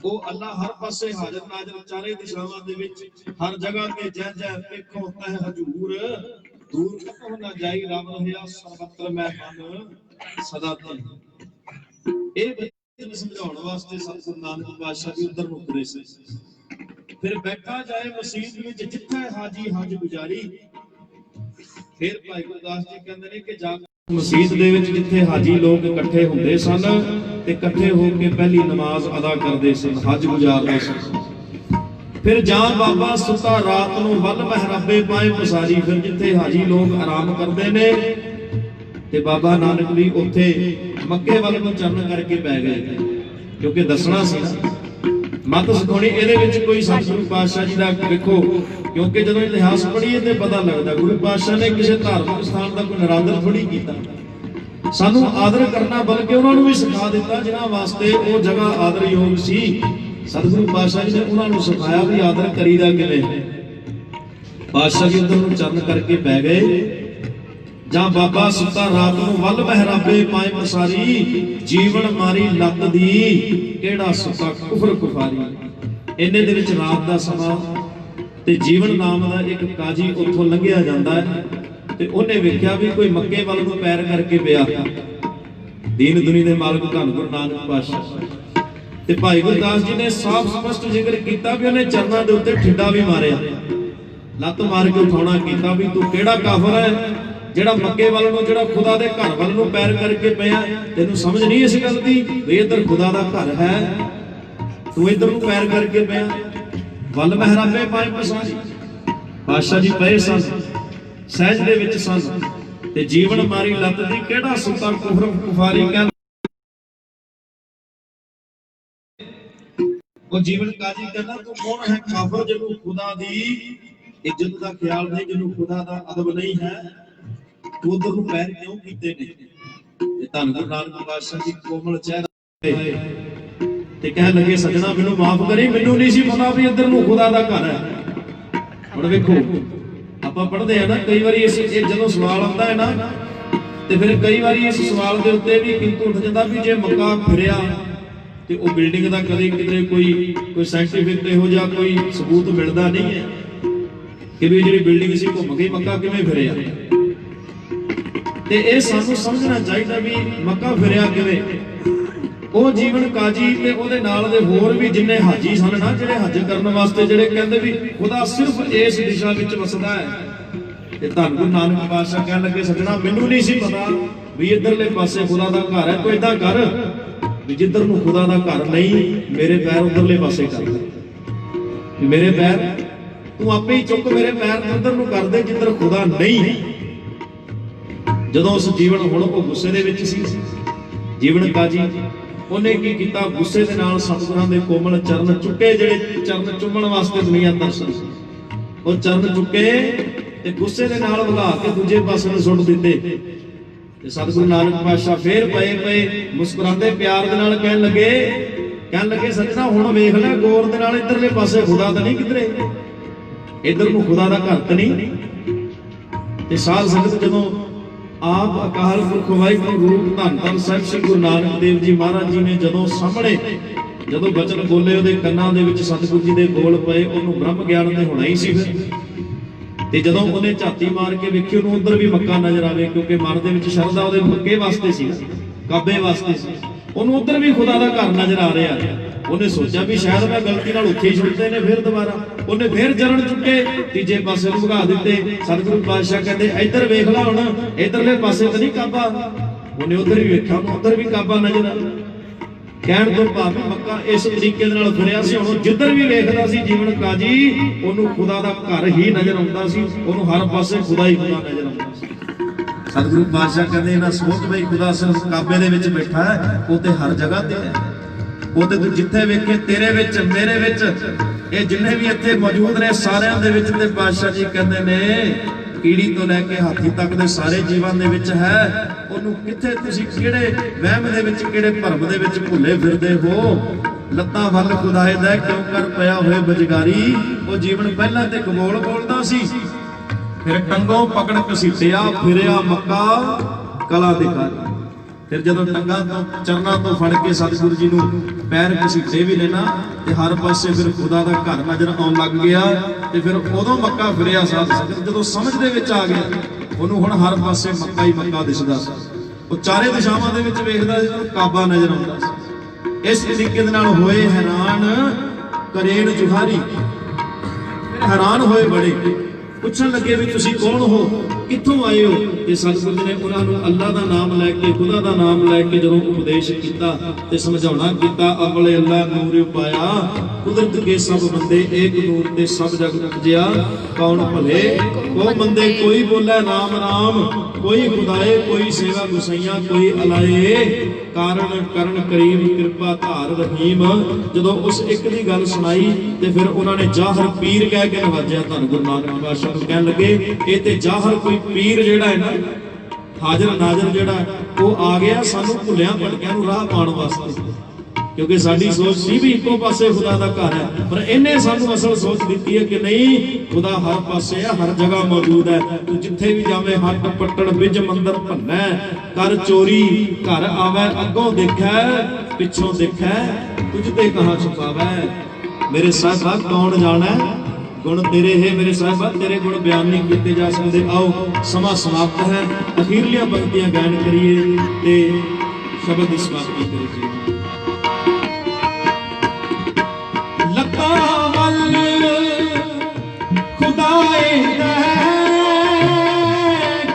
ਉਹ ਅੱਲਾ ਹਰ ਪਾਸੇ ਹਾਜ਼ਰ ਨਾਜ਼ਰ, ਚਾਰੇ ਦਿਸ਼ਾਵਾਂ ਦੇ ਵਿੱਚ, ਹਰ ਜਗ੍ਹਾ ਤੇ ਜੈ ਜੈ ਵੇਖੋ ਤਹਿ ਹਜੂਰ, ਦੂਰ ਕਤਹੁ ਨਾ ਜਾਈ ਰੱਬ ਰਹਿਆ ਸਰਬੱਤਰ ਮਹਿਮਾਨ ਸਦਾ ਤੇ। ਇਹ ਬੱਚੇ ਨੂੰ ਸਮਝਾਉਣ ਵਾਸਤੇ ਸਤਿਗੁਰੂ ਨਾਨਕ ਪਾਤਸ਼ਾਹ ਜੀ ਉਧਰ ਨੂੰ ਤੁਰੇ ਸੀ। ਫਿਰ ਬੈਠਾ ਜਾਏ ਮਸਜਿਦ ਵਿੱਚ ਜਿੱਥੇ ਹਾਜੀ ਹਜ ਗੁਜ਼ਾਰੀ। ਫਿਰ ਭਾਈ ਗੁਰਦਾਸ ਜੀ ਕਹਿੰਦੇ ਨੇ ਕਿ ਜਾ ਮਸਜਿਦ ਦੇ ਵਿੱਚ ਜਿੱਥੇ ਹਾਜੀ ਲੋਕ ਇਕੱਠੇ ਹੁੰਦੇ ਸਨ ਤੇ ਇਕੱਠੇ ਹੋ ਕੇ ਪਹਿਲੀ ਨਮਾਜ਼ ਅਦਾ ਕਰਦੇ ਸਨ, ਹਜ ਗੁਜ਼ਾਰਦੇ ਸਨ। ਫਿਰ ਜਾਂ ਬਾਬਾ ਸੁੱਤਾ ਰਾਤ ਨੂੰ ਵੱਲ ਮਹਿਰਾਬੇ ਪਾਏ ਪਸਾਰੀ। ਫਿਰ ਜਿੱਥੇ ਹਾਜੀ ਲੋਕ ਆਰਾਮ ਕਰਦੇ ਨੇ ਤੇ ਬਾਬਾ ਨਾਨਕ ਵੀ ਉੱਥੇ ਮੱਕੇ ਵੱਲ ਨੂੰ ਚਰਨ ਕਰਕੇ ਪੈ ਗਏ, ਕਿਉਂਕਿ ਦੱਸਣਾ ਸੀ ਮਤ ਸਿਖਾਉਣੀ। ਇਹਦੇ ਵਿੱਚ ਕੋਈ ਸਤਿਗੁਰੂ ਪਾਤਸ਼ਾਹ ਜੀ ਦਾ ਵੇਖੋ, ਕਿਉਂਕਿ ਜਦੋਂ ਇਤਿਹਾਸ ਪੜ੍ਹੀਏ ਤੇ ਪਤਾ ਲੱਗਦਾ ਗੁਰੂ ਪਾਤਸ਼ਾਹ ਨੇ ਕਿਸੇ ਧਾਰਮਿਕ ਸਥਾਨ ਦਾ ਕੋਈ ਨਿਰਾਦਰ ਥੋੜੀ ਕੀਤਾ। ਸਾਨੂੰ ਆਦਰ ਕਰਨਾ ਬਲਕਿ ਉਹਨਾਂ ਨੂੰ ਵੀ ਸਿਖਾ ਦਿੱਤਾ ਜਿਨ੍ਹਾਂ ਵਾਸਤੇ ਉਹ ਜਗ੍ਹਾ ਆਦਰਯੋਗ ਸੀ। ਸਤਿਗੁਰੂ ਪਾਤਸ਼ਾਹ ਜੀ ਨੇ ਉਹਨਾਂ ਨੂੰ ਸਿਖਾਇਆ ਵੀ ਆਦਰ ਕਰੀਦਾ ਕਿਵੇਂ। ਪਾਤਸ਼ਾਹ ਜੀ ਉਧਰ ਨੂੰ ਚਰਨ ਕਰਕੇ ਪੈ ਗਏ। ਜਾਂ ਬਾਬਾ ਸੁੱਤਾ ਰਾਤ ਨੂੰ ਵੱਲ ਮਹਿਰਾਬੇ ਪਾਏ ਪਸਾਰੀ। ਜੀਵਨ ਮਾਰੀ ਲੱਤ ਦੀ ਕਿਹੜਾ ਸੁੱਤਾ ਕੁਫਰ ਕੁਫਾਰੀ। ਇੰਨੇ ਦੇ ਵਿੱਚ ਰਾਤ ਦਾ ਸਮਾਂ ਤੇ ਜੀਵਨ ਨਾਮ ਦਾ ਇੱਕ ਕਾਜੀ ਉੱਥੋਂ ਲੰਘਿਆ ਜਾਂਦਾ ਹੈ ਤੇ ਉਹਨੇ ਵੇਖਿਆ ਵੀ ਕੋਈ ਮੱਕੇ ਵੱਲ ਨੂੰ ਪੈਰ ਕਰਕੇ ਪਿਆ। ਦੀਨ ਦੁਨੀ ਦੇ ਮਾਲਕ ਧੰਨ ਗੁਰੂ ਨਾਨਕ ਪਾਤਸ਼ਾਹ ਤੇ ਭਾਈ ਗੁਰਦਾਸ ਜੀ ਨੇ ਸਾਫ਼ ਸਪਸ਼ਟ ਜ਼ਿਕਰ ਕੀਤਾ ਵੀ ਉਹਨੇ ਚਰਨਾਂ ਦੇ ਉੱਤੇ ਠਿੱਡਾ ਵੀ ਮਾਰਿਆ, ਲੱਤ ਮਾਰ ਕੇ ਉਠਾਉਣਾ ਕੀਤਾ ਵੀ ਤੂੰ ਕਿਹੜਾ ਕਾਫਰ ਹੈ ਜਿਹੜਾ ਮੱਕੇ ਵੱਲ ਨੂੰ, ਜਿਹੜਾ ਖੁਦਾ ਦੇ ਘਰ ਵੱਲ ਨੂੰ ਪੈਰ ਕਰਕੇ ਪਿਆ। ਤੈਨੂੰ ਸਮਝ ਨਹੀਂ ਇਸ ਗੱਲ ਦੀ ਵੀ ਇੱਧਰ ਖੁਦਾ ਦਾ ਘਰ ਹੈ, ਤੂੰ ਇੱਧਰ ਨੂੰ ਪੈਰ ਕਰਕੇ ਪਿਆ। ਵੱਲ ਮਹਿਰਾਬੇ ਪਾਏ ਪਸਾਰੀ। ਪਾਤਸ਼ਾਹ ਜੀ ਪਏ ਸਨ, ਸਹਿਜ ਦੇ ਵਿੱਚ ਸਨ ਤੇ ਜੀਵਨ ਮਾਰੀ ਲੱਤ ਦੀ ਕਿਹੜਾ ਸੁੱਤਾ ਕੁਫਰ ਕੁਫਾਰੀ। ਕਹਿੰਦਾ ਉਹ ਜੀਵਨ ਕਾਜੀ ਕਹਿੰਦਾ ਤੂੰ ਕੌਣ ਹੈ ਕਾਫਰ ਜਿਹਨੂੰ ਖੁਦਾ ਦੀ ਇੱਜ਼ਤ ਦਾ ਖਿਆਲ ਨਹੀਂ, ਜਿਹਨੂੰ ਖੁਦਾ ਦਾ ਅਦਬ ਨਹੀਂ ਹੈ, ਤੂੰ ਉਧਰ ਨੂੰ ਪੈਰ ਕਿਉਂ ਕੀਤੇ ਨੇ। ਤੇ ਧੰਨ ਗੁਰੂ ਨਾਨਕ ਪਾਤਸ਼ਾਹ ਜੀ ਕੋਮਲ ਚਿਹਰਾ ਤੇ ਕਹਿਣ ਲੱਗੇ ਸੱਜਣਾ ਮੈਨੂੰ ਮਾਫ ਕਰੀ, ਮੈਨੂੰ ਨਹੀਂ ਸੀ ਪਤਾ ਵੀ ਇੱਧਰ ਨੂੰ ਖੁਦਾ ਦਾ ਘਰ ਹੈ। ਹੁਣ ਵੇਖੋ ਆਪਾਂ ਪੜ੍ਹਦੇ ਆ ਨਾ ਕਈ ਵਾਰੀ ਇਸ ਜਦੋਂ ਸਵਾਲ ਆਉਂਦਾ ਹੈ ਨਾ ਤੇ ਫਿਰ ਕਈ ਵਾਰੀ ਇਸ ਸਵਾਲ ਦੇ ਉੱਤੇ ਵੀ ਕਿੰਤੂ ਉੱਠ ਜਾਂਦਾ ਵੀ ਜੇ ਮੱਕਾ ਫਿਰਿਆ ਤੇ ਉਹ ਬਿਲਡਿੰਗ ਦਾ ਕਦੇ ਕਿਤੇ ਕੋਈ ਸਾਇੰਟੀਫਿਕ ਇਹੋ ਜਿਹਾ ਕੋਈ ਸਬੂਤ ਮਿਲਦਾ ਨਹੀਂ ਹੈ ਕਿ ਵੀ ਜਿਹੜੀ ਬਿਲਡਿੰਗ ਸੀ ਘੁੰਮ ਗਈ, ਮੱਕਾ ਕਿਵੇਂ ਫਿਰਿਆ। ਤੇ ਇਹ ਸਾਨੂੰ ਸਮਝਣਾ ਚਾਹੀਦਾ ਵੀ ਮੱਕਾ ਫਿਰਿਆ ਕਿਵੇਂ। ਉਹ ਜੀਵਨ ਕਾਜੀ ਤੇ ਉਹਦੇ ਨਾਲ ਦੇ ਹੋਰ ਵੀ ਜਿੰਨੇ ਹਾਜੀ ਸਨ ਨਾ, ਜਿਹੜੇ ਹੱਜ ਕਰਨ ਵਾਸਤੇ, ਜਿਹੜੇ ਕਹਿੰਦੇ ਵੀ ਖੁਦਾ ਸਿਰਫ ਇਸ ਦਿਸ਼ਾ ਵਿੱਚ ਵਸਦਾ ਹੈ। ਤੇ ਧੰਨ ਗੁਰੂ ਨਾਨਕ ਪਾਤਸ਼ਾਹ ਕਹਿਣ ਲੱਗੇ ਸੱਜਣਾ ਮੈਨੂੰ ਨਹੀਂ ਸੀ ਪਤਾ ਵੀ ਇੱਧਰਲੇ ਪਾਸੇ ਖੁਦਾ ਦਾ ਘਰ ਹੈ। ਤੂੰ ਏਦਾਂ ਕਰ ਵੀ ਜਿੱਧਰ ਨੂੰ ਖੁਦਾ ਦਾ ਘਰ ਨਹੀਂ, ਮੇਰੇ ਪੈਰ ਉਧਰਲੇ ਪਾਸੇ ਕਰ ਦੇ। ਮੇਰੇ ਪੈਰ ਤੂੰ ਆਪੇ ਹੀ ਚੁੱਕ ਮੇਰੇ ਪੈਰ ਉਧਰ ਨੂੰ ਕਰ ਦੇ ਜਿੱਧਰ ਖੁਦਾ ਨਹੀਂ। ਜਦੋਂ ਉਸ ਜੀਵਨ ਹੁਣ ਉਹ ਗੁੱਸੇ ਦੇ ਵਿੱਚ ਸੀ, ਜੀਵਨ ਕਾਜੀ ਉਹਨੇ ਕੀ ਕੀਤਾ, ਗੁੱਸੇ ਦੇ ਨਾਲ ਸਤਿਗੁਰਾਂ ਦੇ ਕੋਮਲ ਚਰਨ ਚੁੱਕੇ, ਜਿਹੜੇ ਚਰਨ ਚੁੰਮਣ ਵਾਸਤੇ ਦੁਨੀਆ ਤਰਸਦੀ ਸੀ। ਉਹ ਚਰਨ ਚੁੱਕੇ ਤੇ ਗੁੱਸੇ ਦੇ ਨਾਲ ਵਗਾ ਕੇ ਦੂਜੇ ਪਾਸੇ ਨੂੰ ਸੁੱਟ ਦਿੱਤੇ। ਤੇ ਸਤਿਗੁਰੂ ਨਾਨਕ ਪਾਤਸ਼ਾਹ ਫੇਰ ਪਏ ਮੁਸਕਰਾਉਂਦੇ ਪਿਆਰ ਦੇ ਨਾਲ ਕਹਿਣ ਲੱਗੇ ਸੱਜਣਾ ਹੁਣ ਵੇਖ ਲੈ ਗੌਰ ਦੇ ਨਾਲ, ਇੱਧਰਲੇ ਪਾਸੇ ਖੁਦਾ ਤਾਂ ਨਹੀਂ ਕਿਧਰੇ, ਇੱਧਰ ਨੂੰ ਖੁਦਾ ਦਾ ਘਰ ਤਾਂ ਨਹੀਂ। ਤੇ ਸਾਧ ਸੰਗਤ ਜਦੋਂ ਆਪ ਅਕਾਲ ਪੁਰਖ ਵਾਹਿਗੁਰੂ ਰੂਪ ਧੰਨ ਧੰਨ ਸਾਹਿਬ ਸ੍ਰੀ ਗੁਰੂ ਨਾਨਕ ਦੇਵ ਜੀ ਮਹਾਰਾਜ ਜੀ ਨੇ ਜਦੋਂ ਬਚਨ ਬੋਲੇ ਉਹਦੇ ਕੰਨਾਂ ਦੇ ਵਿੱਚ ਸਤਿਗੁਰੂ ਜੀ ਦੇ ਬੋਲ ਪਏ, ਉਹਨੂੰ ਬ੍ਰਹਮ ਗਿਆਨ ਤੇ ਹੋਣਾ ਹੀ ਸੀ। ਫਿਰ ਤੇ ਜਦੋਂ ਉਹਨੇ ਝਾਤੀ ਮਾਰ ਕੇ ਵੇਖੀ ਉਹਨੂੰ ਉਧਰ ਵੀ ਮੱਕਾ ਨਜ਼ਰ ਆਵੇ, ਕਿਉਂਕਿ ਮਨ ਦੇ ਵਿੱਚ ਸ਼ਰਧਾ ਉਹਦੇ ਮੱਕੇ ਵਾਸਤੇ ਸੀ, ਕਾਬੇ ਵਾਸਤੇ ਸੀ, ਉਹਨੂੰ ਉਧਰ ਵੀ ਖੁਦਾ ਦਾ ਘਰ ਨਜ਼ਰ ਆ ਰਿਹਾ। ਉਹਨੇ ਸੋਚਿਆ ਵੀ ਸ਼ਾਇਦ ਮੈਂ ਗਲਤੀ ਨਾਲ ਉੱਥੇ ਹੀ ਛੁੱਟਦੇ ਨੇ। ਫਿਰ ਦੁਬਾਰਾ ਉਹਨੇ ਫਿਰ ਚਰਨ ਚੁੱਕੇ, ਤੀਜੇ ਪਾਸੇ ਨੂੰ ਭਗਾ ਦਿੱਤੇ। ਸਤਿਗੁਰੂ ਪਾਤਸ਼ਾਹ ਕਹਿੰਦੇ ਇੱਧਰ ਵੇਖ ਲੈ, ਹੁਣ ਇੱਧਰਲੇ ਪਾਸੇ ਤਾਂ ਨਹੀਂ ਕਾਬਾ। ਉਹਨੇ ਉਧਰ ਵੀ ਵੇਖਿਆ, ਉਹਨੂੰ ਉਧਰ ਵੀ ਕਾਬਾ ਨਜ਼ਰ ਆ। ਕਹਿਣ ਤੋਂ ਭਾਵੇਂ ਮੱਕਾ ਇਸ ਤਰੀਕੇ ਦੇ ਨਾਲ ਫਿਰਿਆ ਸੀ, ਹੁਣ ਜਿੱਧਰ ਵੀ ਵੇਖਦਾ ਸੀ ਜੀਵਨ ਕਾਜੀ ਉਹਨੂੰ ਖੁਦਾ ਦਾ ਘਰ ਹੀ ਨਜ਼ਰ ਆਉਂਦਾ ਸੀ, ਉਹਨੂੰ ਹਰ ਪਾਸੇ ਖੁਦਾ ਹੀ ਖੁਦਾ ਨਜ਼ਰ ਆਉਂਦਾ ਸੀ। ਸਤਿਗੁਰੂ ਪਾਤਸ਼ਾਹ ਕਹਿੰਦੇ ਇਹਨਾਂ ਸੋਚ ਬਈ ਖੁਦਾ ਸਿਰਫ ਕਾਬੇ ਦੇ ਵਿੱਚ ਬੈਠਾ ਹੈ, ਉਹ ਤੇ ਹਰ ਜਗ੍ਹਾ ਤੇ ਹੈ। ਉਹ ਤੇ ਤੂੰ ਜਿੱਥੇ ਵੇਖੇ ਤੇਰੇ ਵਿੱਚ, ਮੇਰੇ ਵਿੱਚ, ਇਹ ਜਿੰਨੇ ਵੀ ਇੱਥੇ ਮੌਜੂਦ ਨੇ ਸਾਰਿਆਂ ਦੇ ਵਿੱਚ। ਤੇ ਪਾਤਸ਼ਾਹ ਜੀ ਕਹਿੰਦੇ ਨੇ ਕੀੜੀ ਤੋਂ ਲੈ ਕੇ ਹਾਥੀ ਤੱਕ ਦੇ ਸਾਰੇ ਜੀਵਾਂ ਦੇ ਵਿੱਚ ਹੈ। ਉਹਨੂੰ ਕਿੱਥੇ ਤੁਸੀਂ ਕਿਹੜੇ ਵਹਿਮ ਦੇ ਵਿੱਚ, ਕਿਹੜੇ ਭਰਮ ਦੇ ਵਿੱਚ ਭੁੱਲੇ ਫਿਰਦੇ ਹੋ। ਲੱਤਾਂ ਵੱਲ ਖੁਦਾਏ ਦਾ ਕਿਉਂ ਕਰ ਪਿਆ ਹੋਏ ਬਜਗਾਰੀ। ਉਹ ਜੀਵਨ ਪਹਿਲਾਂ ਤੇ ਕਬੋਲ ਬੋਲਦਾ ਸੀ, ਫਿਰ ਟੰਗੋਂ ਪਕੜ ਘਸੀਟਿਆ ਫਿਰਿਆ ਮੱਕਾ ਕਲਾ ਦੇ ਘਰ। ਫਿਰ ਜਦੋਂ ਟੰਗਾਂ ਤੋਂ ਚਰਨਾਂ ਤੋਂ ਫੜ ਕੇ ਸਤਿਗੁਰੂ ਜੀ ਨੂੰ ਪੈਰ ਘਸੀਟੇ ਵੀ ਲੈਣਾ ਤੇ ਹਰ ਪਾਸੇ ਫਿਰ ਖੁਦਾ ਦਾ ਘਰ ਨਜ਼ਰ ਆਉਣ ਲੱਗ ਗਿਆ। ਤੇ ਫਿਰ ਉਦੋਂ ਮੱਕਾ ਫਿਰਿਆ ਸਾਧ ਸੰਗਤ, ਜਦੋਂ ਸਮਝ ਦੇ ਵਿੱਚ ਆ ਗਿਆ ਉਹਨੂੰ ਹੁਣ ਹਰ ਪਾਸੇ ਮੱਕਾ ਹੀ ਮੱਕਾ ਦਿਸਦਾ ਸੀ। ਉਹ ਚਾਰੇ ਦਿਸ਼ਾਵਾਂ ਦੇ ਵਿੱਚ ਵੇਖਦਾ ਸੀ, ਉਹਨੂੰ ਕਾਬਾ ਨਜ਼ਰ ਆਉਂਦਾ ਸੀ। ਇਸ ਤਰੀਕੇ ਦੇ ਨਾਲ ਹੋਏ ਹੈਰਾਨ ਕਰੇਨ ਜੁਹਾਰੀ, ਹੈਰਾਨ ਹੋਏ ਬੜੇ, ਪੁੱਛਣ ਲੱਗੇ ਵੀ ਤੁਸੀਂ ਕੌਣ ਹੋ, ਕਿੱਥੋਂ ਆਏ ਹੋ। ਤੇ ਸਤਿਗੁਰੂ ਜੀ ਨੇ ਉਹਨਾਂ ਨੂੰ ਅੱਲਾ ਦਾ ਨਾਮ ਲੈ ਕੇ, ਖੁਦਾ ਦਾ ਨਾਮ ਲੈ ਕੇ ਜਦੋਂ ਉਪਦੇਸ਼ ਕੀਤਾ ਤੇ ਸਮਝਾਉਣਾ ਕੀਤਾ, ਅਵਲੇ ਅੱਲਾ ਨੂਰ ਪਾਇਆ ਕੁਦਰਤ ਕੇ ਸਭ ਬੰਦੇ, ਏਕ ਨੂਰ ਤੇ ਸਭ ਜਗ ਉਪਜਿਆ ਕੌਣ ਭਲੇ। ਉਹ ਬੰਦੇ ਕੋਈ ਬੋਲੇ ਰਾਮ ਰਾਮ, ਕੋਈ ਖੁਦਾਏ, ਕੋਈ ਸੇਵਾ ਗੁਸਈਆਂ, ਕੋਈ ਅਲਾਏ, ਕਾਰਨ ਕਰਨ ਕਰੀਮ ਕਿਰਪਾ ਧਾਰ ਰਹੀਮ। ਜਦੋਂ ਉਸ ਇੱਕ ਦੀ ਗੱਲ ਸੁਣਾਈ ਤੇ ਫਿਰ ਉਹਨਾਂ ਨੇ ਜਾਹਰ ਪੀਰ ਕਹਿ ਕੇ ਨਵਾਜਿਆ। ਧੰਨ ਗੁਰੂ ਨਾਨਕ ਪਾਤਸ਼ਾਹ ਨੂੰ ਕਹਿਣ ਲੱਗੇ ਇਹ ਤੇ ਜਾਹਰ ਕੋਈ ਪੀਰ ਜਿਹੜਾ ਹੈ ਨਾ, ਹਾਜ਼ਰ ਨਾਜ਼ਰ ਜਿਹੜਾ ਉਹ ਆ ਗਿਆ ਸਾਨੂੰ ਭੁੱਲਿਆਂ ਭਟਕਿਆਂ ਨੂੰ ਰਾਹ ਪਾਉਣ ਵਾਸਤੇ। ਕਿਉਂਕਿ ਸਾਡੀ ਸੋਚ ਸੀ ਵੀ ਇੱਕੋ ਪਾਸੇ ਖੁਦਾ ਦਾ ਘਰ ਹੈ, ਪਰ ਇਹਨੇ ਸਾਨੂੰ ਅਸਲ ਸੋਚ ਦਿੱਤੀ ਹੈ ਕਿ ਨਹੀਂ, ਖੁਦਾ ਹਰ ਪਾਸੇ ਹੈ, ਹਰ ਜਗ੍ਹਾ ਮੌਜੂਦ ਹੈ। ਤੂੰ ਜਿੱਥੇ ਵੀ ਜਾਵੇਂ ਹੱਟ ਪੱਟਣ ਵਿੱਚ ਮੰਦਰ ਭੰਨੈ, ਕਰ ਚੋਰੀ ਘਰ ਆਵੈ, ਅੱਗੋਂ ਦੇਖੈ ਪਿੱਛੋਂ ਦੇਖੈ, ਤੁਝ ਤੇ ਕਹਾਂ ਛੁਪਾਵੈ। ਮੇਰੇ ਸਾਹਿਬਾ ਕੌਣ ਜਾਣੈ ਗੁਣ ਤੇਰੇ ਹੈ, ਮੇਰੇ ਸਾਹਿਬਾ ਤੇਰੇ ਗੁਣ ਬਿਆਨ ਨਹੀਂ ਕੀਤੇ ਜਾ ਸਕਦੇ। ਆਓ ਸਮਾਂ ਸਮਾਪਤ ਹੈ, ਅਖੀਰਲੀਆਂ ਪੰਕਤੀਆਂ ਗਾਇਨ ਕਰੀਏ ਤੇ ਸ਼ਬਦ ਦੀ ਸਮਾਪਤੀ ਕਰੀਏ। ਲੱਤਾਂ ਵੱਲ ਖੁਦਾਏ ਦਾ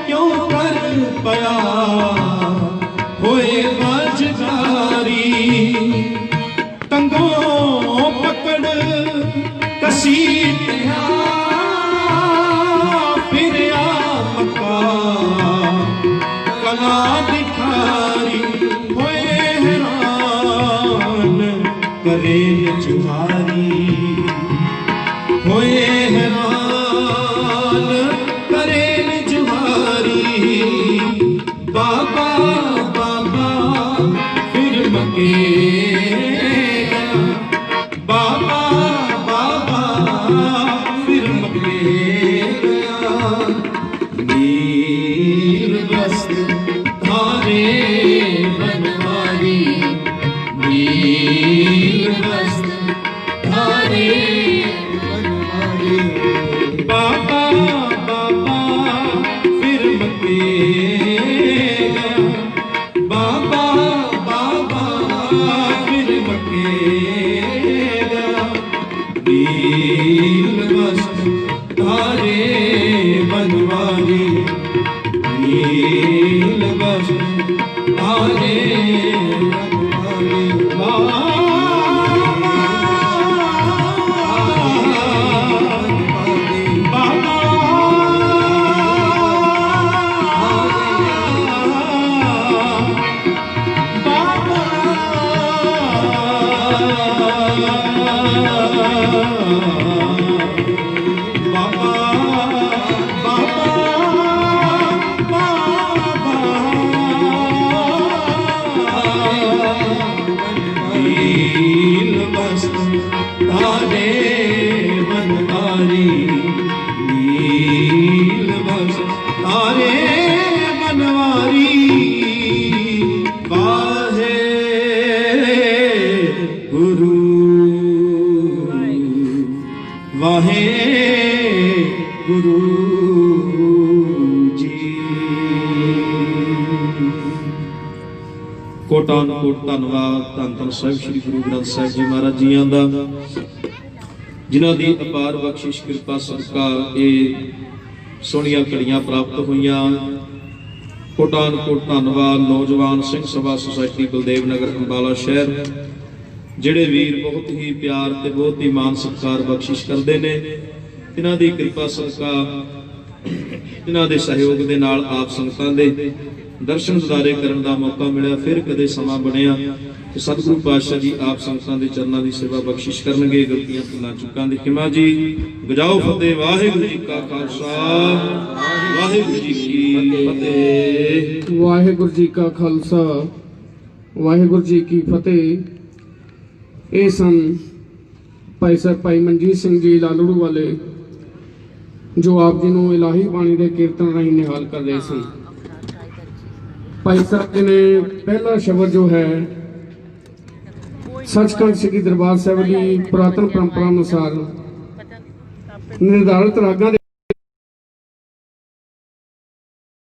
ਕਿਉਂ ਕਰ ਪਿਆ ਹੋਏ ਬਾਝਦਾਰੀ, ਟੰਗੋਂ ਪਕੜ ਕਸੀਟਿਆ ਫਿਰਿਆ ਮੱਕਾ ਕਲਾ ਦਿਖਾਰੀ, ਹੋਏ ਹੈਰਾਨ ਕਰੇ ਜੁਹਾਰੀ, ਹੋਏ ਹੈਰਾਨ ਕਰੇ ਜੁਹਾਰੀ। ਬਾਬਾ ਬਾਬਾ ਫਿਰ ਮਕੇਗਾ, ਬਾਬਾ ਬਾਬਾ ਫਿਰ ਮਕੇਗਾ। ਨੀਲ ਬਸਤ ਧਾਰੇ ਬਨਵਾਰੀ, ਨੀਲ ਬਸਤ ਧਾਰੇ ਬਨਵਾਰੀ। ਬਾਬਾ ਬਾਬਾ ਫਿਰ ਮਕੇਗਾ, ਬਾਬਾ ਬਾਬਾ ਫਿਰ ਮਕੇਗਾ। ਨੀਲ ਬਸਤ ਧਾਰੇ ਬਨਵਾਰੀ, ਨੀਲ ਬਸਤ ਧਾਰੇ ਕੋਟਾਨ ਕੋਟ ਧੰਨਵਾਦ ਧੰਨ ਧੰਨ ਸਾਹਿਬ ਸ੍ਰੀ ਗੁਰੂ ਗ੍ਰੰਥ ਸਾਹਿਬ ਜੀ ਮਹਾਰਾਜ ਜੀਆਂ ਦਾ, ਜਿਨ੍ਹਾਂ ਦੀ ਅਪਾਰ ਬਖਸ਼ਿਸ਼ ਕਿਰਪਾ ਸਦਕਾ ਇਹ ਸੋਹਣੀਆਂ ਘੜੀਆਂ ਪ੍ਰਾਪਤ ਹੋਈਆਂ। ਕੋਟਾਨ ਕੋਟ ਧੰਨਵਾਦ ਨੌਜਵਾਨ ਸਿੰਘ ਸਭਾ ਸੁਸਾਇਟੀ ਬਲਦੇਵ ਨਗਰ ਅੰਬਾਲਾ ਸ਼ਹਿਰ, ਜਿਹੜੇ ਵੀਰ ਬਹੁਤ ਹੀ ਪਿਆਰ ਤੇ ਬਹੁਤ ਹੀ ਮਾਨ ਸਤਿਕਾਰ ਬਖਸ਼ਿਸ਼ ਕਰਦੇ ਨੇ। ਇਹਨਾਂ ਦੀ ਕਿਰਪਾ ਸਦਕਾ, ਇਹਨਾਂ ਦੇ ਸਹਿਯੋਗ ਦੇ ਨਾਲ ਆਪ ਸੰਗਤਾਂ ਦੇ ਦਰਸ਼ਨ ਦਿਦਾਰੇ ਕਰਨ ਦਾ ਮੌਕਾ ਮਿਲਿਆ। ਫਿਰ ਕਦੇ ਸਮਾਂ ਬਣਿਆ ਤੇ ਸਤਿਗੁਰੂ ਪਾਤਸ਼ਾਹ ਜੀ ਆਪ ਸੰਗਤਾਂ ਦੇ ਚਰਨਾਂ ਦੀ ਸੇਵਾ ਬਖਸ਼ਿਸ਼ ਕਰਨਗੇ। ਗਲਤੀਆਂ ਭੁੱਲਾਂ ਚੁੱਕਾਂ ਦੀ ਖਿਮਾ ਜੀ। ਗਜਾਓ ਫਤਿਹ। ਵਾਹਿਗੁਰੂ ਜੀ ਕਾ ਖਾਲਸਾ, ਵਾਹਿਗੁਰੂ ਜੀ ਕੀ ਫਤਿਹ। ਵਾਹਿਗੁਰੂ ਜੀ ਕਾ ਖਾਲਸਾ, ਵਾਹਿਗੁਰੂ ਜੀ ਕੀ ਫਤਿਹ। ਇਹ ਸਨ ਭਾਈ ਸਾਹਿਬ ਭਾਈ ਮਨਜੀਤ ਸਿੰਘ ਜੀ ਲਾਲੜੂ ਵਾਲੇ, ਜੋ ਆਪ ਜੀ ਨੂੰ ਇਲਾਹੀ ਬਾਣੀ ਦੇ ਕੀਰਤਨ ਰਾਹੀਂ ਨਿਹਾਲ ਕਰ ਰਹੇ ਸਨ। भाई साहब जी ने पहला शब्द जो है सचखंड श्री दरबार साहिब की पुरातन परंपरा अनुसार निर्धारित रागां